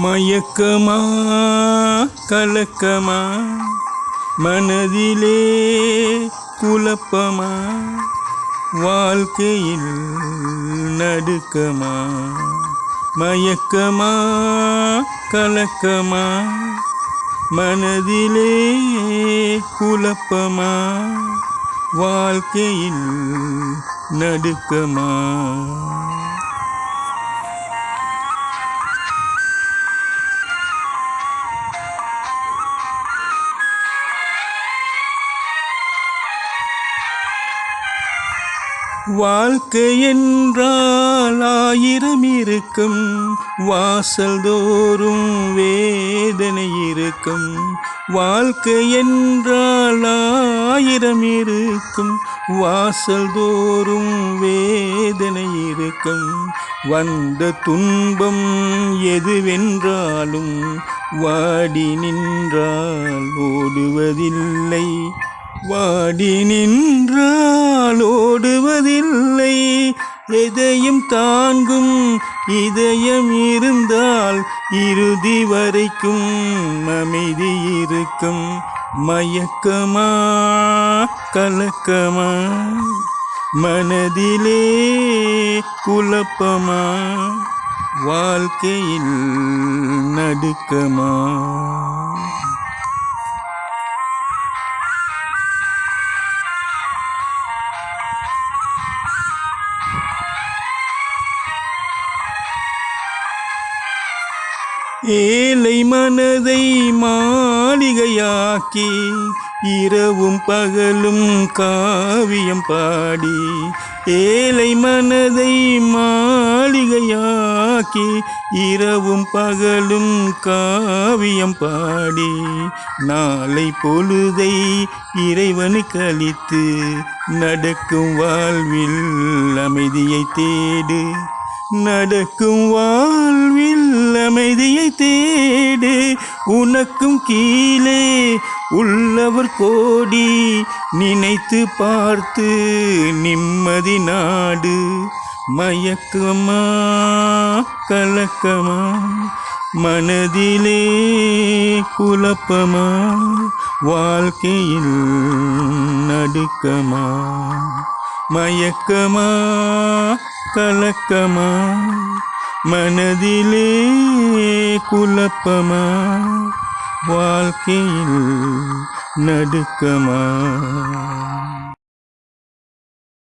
மயக்கமா கலக்கமா மனதிலே குழப்பமா வாழ்க்கையில் நடுக்கமா மயக்கமா கலக்கமா மனதிலே குழப்பமா வாழ்க்கையில் நடுக்கமா வாழ்க்கை என்றால் ஆயிரம் இருக்கும் வாசல் தோறும் வேதனை இருக்கும் வாழ்க்கை என்றால் ஆயிரம் இருக்கும் வாசல் தோறும் வேதனை இருக்கும் வந்த துன்பம் எதுவென்றாலும் வாடி நின்றால் ஓடுவதில்லை வாடி நின்றால் ஓடுவதில்லை எதையும் தாங்கும் இதயம் இருந்தால் இறுதி வரைக்கும் அமைதி இருக்கும் மயக்கமா கலக்கமா மனதிலே குழப்பமா வாழ்க்கையில் நடுக்கமா ஏழை மனதை மாளிகையாக்கி இரவும் பகலும் காவியம் பாடி ஏழை மனதை மாளிகையாக்கி இரவும் பகலும் காவியம் பாடி நாளை பொழுதை இறைவனுக்கு அளித்து நடக்கும் வாழ்வில் அமைதியை தேடு நடக்கும் வாழ்வில் அமைதியை தேடு உனக்கும் கீழே உள்ளவர் கோடி நினைத்து பார்த்து நிம்மதி நாடு மயக்கமா கலக்கமா மனதிலே குழப்பமா வாழ்க்கையில் நடுக்கமா மயக்கமா கலக்கமா மனதிலே குழப்பமா வாழ்க்கையில் நடுக்கமா